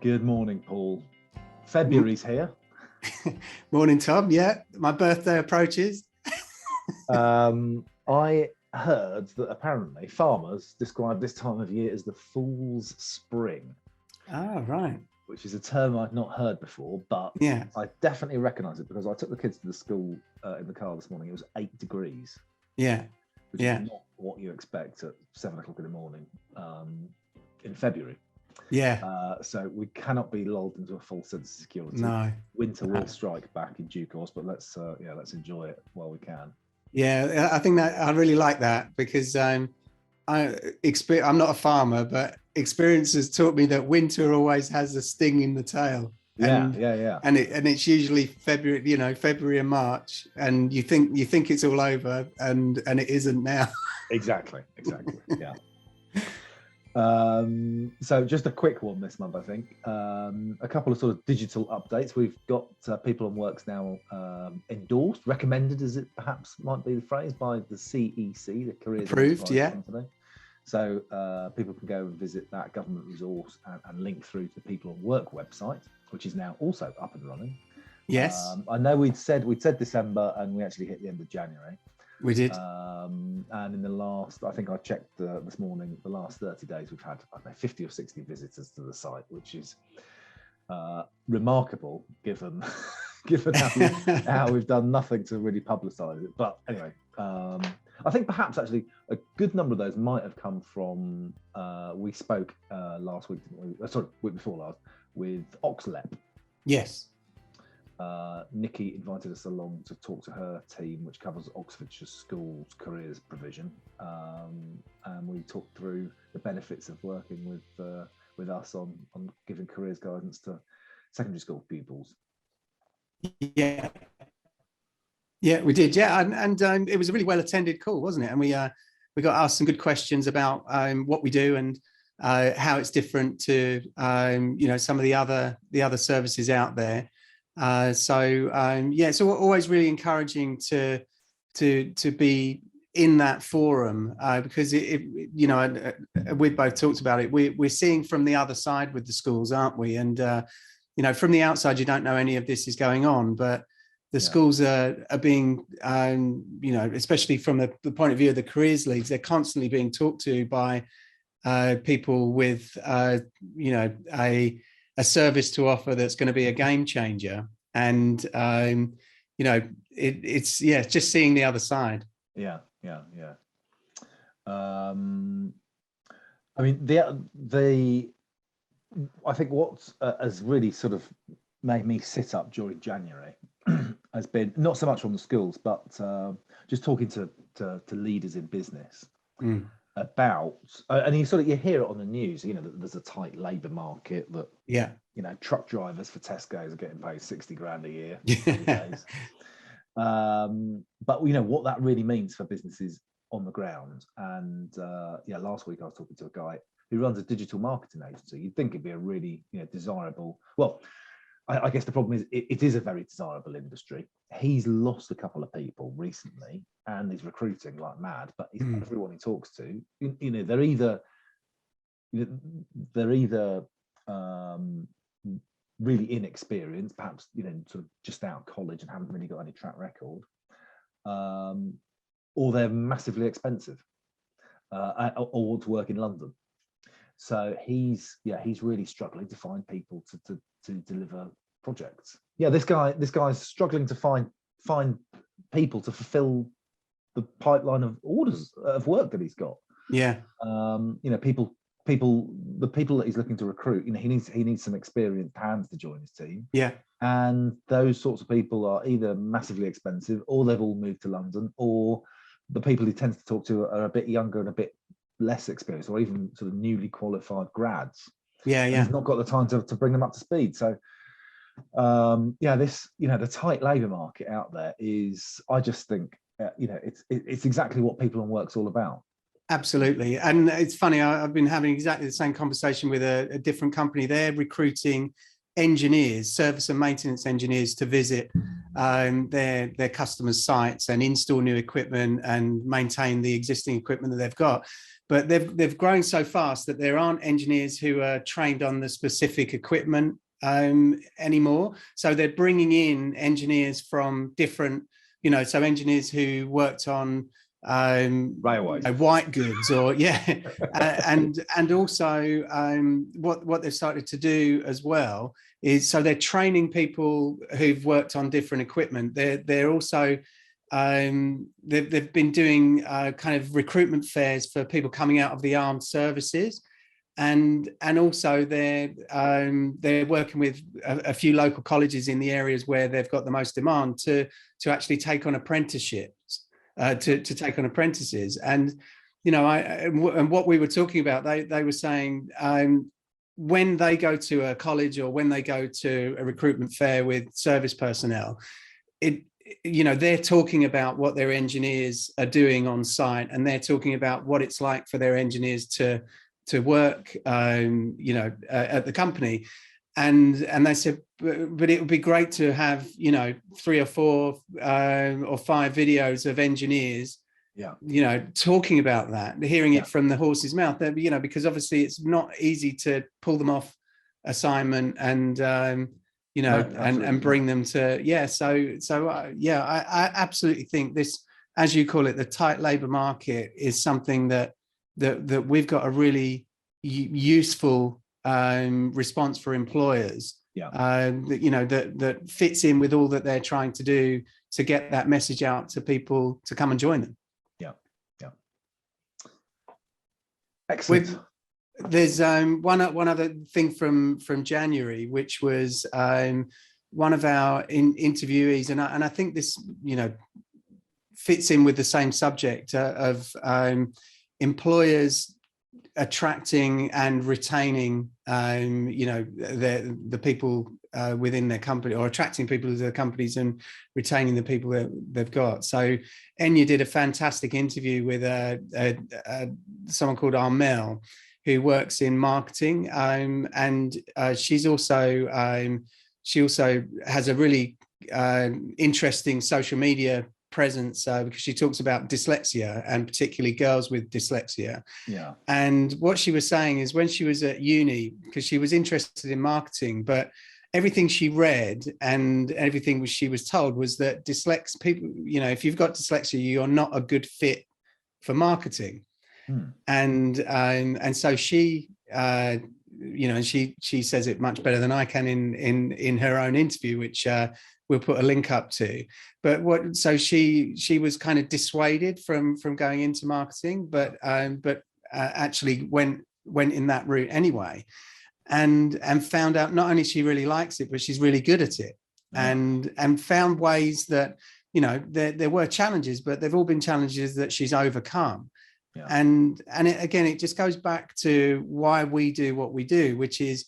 Good morning, Paul. February's here. Morning, Tom. Yeah, my birthday approaches. I heard that apparently farmers describe this time of year as the fool's spring. Oh, right. Which is a term I'd not heard before, but yeah, I definitely recognise it because I took the kids to the school in the car this morning. It was 8 degrees. Yeah. Which is not what you expect at 7 o'clock in the morning in February. Yeah. So we cannot be lulled into a false sense of security. No. Winter will strike back in due course, but let's enjoy it while we can. Yeah, I think that I really like that because I'm not a farmer, but experience has taught me that winter always has a sting in the tail. And it's usually February and March, and you think it's all over, and it isn't now. Exactly. Yeah. So just a quick one this month, I think. A couple of sort of digital updates. We've got People on Works now endorsed, recommended, as it perhaps might be the phrase, by the CEC, the Careers Approved, Company. So people can go and visit that government resource and link through to the People on Work website, which is now also up and running. Yes. I know we'd said December, and we actually hit the end of January. We did. And in the last, I think I checked this morning, the last 30 days, we've had, 50 or 60 visitors to the site, which is remarkable given how we've done nothing to really publicise it. But anyway, I think perhaps actually a good number of those might have come from, we spoke last week, didn't we? Sorry, week before last, with OXLEP. Yes. Nikki invited us along to talk to her team, which covers Oxfordshire Schools careers provision, and we talked through the benefits of working with us on giving careers guidance to secondary school pupils. Yeah, we did. Yeah, and it was a really well attended call, wasn't it? And we got asked some good questions about what we do and how it's different to some of the other services out there. It's always really encouraging to be in that forum because we both talked about it. We're seeing from the other side with the schools, aren't we? And from the outside, you don't know any of this is going on, but the schools are being, especially from the point of view of the careers leagues, they're constantly being talked to by people with a service to offer that's going to be a game changer. And it's just seeing the other side. Yeah. I mean, I think what has really sort of made me sit up during January has been not so much from the schools, but just talking to leaders in business. About and you hear it on the news, that there's a tight labour market, that truck drivers for Tesco's are getting paid 60 grand a year. But what that really means for businesses on the ground. And last week I was talking to a guy who runs a digital marketing agency. You'd think it'd be a really desirable, well, I guess the problem is it is a very desirable industry. He's lost a couple of people recently, and he's recruiting like mad. But everyone he talks to, they're either really inexperienced, perhaps sort of just out of college and haven't really got any track record, or they're massively expensive, or want to work in London. So he's really struggling to find people to deliver projects. This guy's struggling to find people to fulfill the pipeline of orders of work that he's got. The people that he's looking to recruit, he needs some experienced hands to join his team. And those sorts of people are either massively expensive, or they've all moved to London, or the people he tends to talk to are a bit younger and a bit less experienced, or even sort of newly qualified grads. He's not got the time to bring them up to speed. So the tight labour market out there is, I just think it's exactly what People on Work's all about. Absolutely. And it's funny, I've been having exactly the same conversation with a different company. They're recruiting engineers, service and maintenance engineers, to visit their customers' sites and install new equipment and maintain the existing equipment that they've got. but they've grown so fast that there aren't engineers who are trained on the specific equipment anymore. So they're bringing in engineers from different, so engineers who worked on railways, white goods, or and also what they've started to do as well is, so they're training people who've worked on different equipment. They're also they've been doing kind of recruitment fairs for people coming out of the armed services, and also they're working with a few local colleges in the areas where they've got the most demand to actually take on apprenticeships, to take on apprentices. And and what we were talking about, they were saying when they go to a college or when they go to a recruitment fair with service personnel, they're talking about what their engineers are doing on site, and they're talking about what it's like for their engineers to work at the company. And they said, but it would be great to have 3 or 4 or 5 videos of engineers talking about that, hearing it from the horse's mouth, because obviously it's not easy to pull them off assignment and and bring them to I absolutely think this, as you call it, the tight labor market, is something that we've got a really useful response for employers, that fits in with all that they're trying to do to get that message out to people to come and join them. Excellent. There's one other thing from January, which was one of our interviewees, and I think this fits in with the same subject of employers attracting and retaining the people within their company, or attracting people to their companies and retaining the people that they've got. So Enya did a fantastic interview with someone called Armel, who works in marketing, and she also has a really interesting social media presence, because she talks about dyslexia, and particularly girls with dyslexia. And what she was saying is, when she was at uni, because she was interested in marketing, but everything she read and everything she was told was that dyslexic people, if you've got dyslexia, you're not a good fit for marketing. And so she she says it much better than I can in her own interview, which we'll put a link up to. But so she was kind of dissuaded from going into marketing, but actually went in that route anyway, and found out not only she really likes it, but she's really good at it, and found ways that there were challenges, but they've all been challenges that she's overcome. And it just goes back to why we do what we do, which is,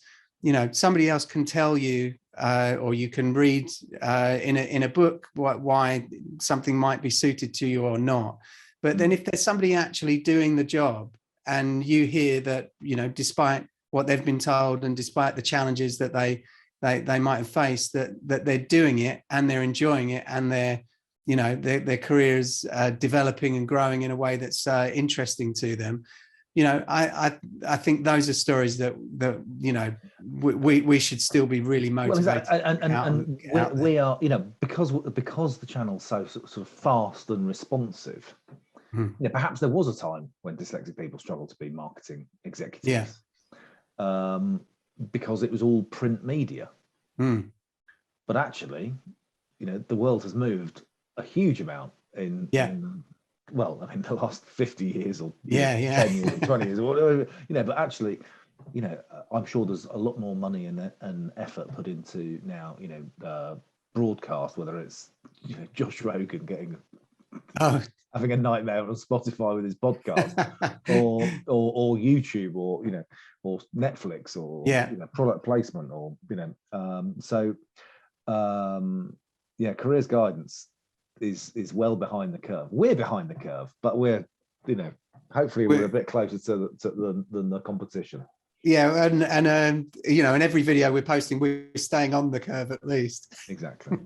somebody else can tell you, or you can read in a book why something might be suited to you or not. But then if there's somebody actually doing the job, and you hear that, despite what they've been told and despite the challenges that they might have faced, that they're doing it and they're enjoying it, and their careers developing and growing in a way that's interesting to them. I think those are stories that we should still be really motivated. And we are, because the channel's so sort of fast and responsive. Perhaps there was a time when dyslexic people struggled to be marketing executives. Because it was all print media. But actually, the world has moved a huge amount in the last 50 years or 10 years or 20 years or whatever, but actually, I'm sure there's a lot more money and effort put into now, broadcast, whether it's Josh Rogan getting having a nightmare on Spotify with his podcast, or YouTube, or Netflix, or product placement, or careers guidance is well behind the curve. We're behind the curve, but we're hopefully we're a bit closer than the competition. And in every video we're posting, we're staying on the curve at least. Exactly.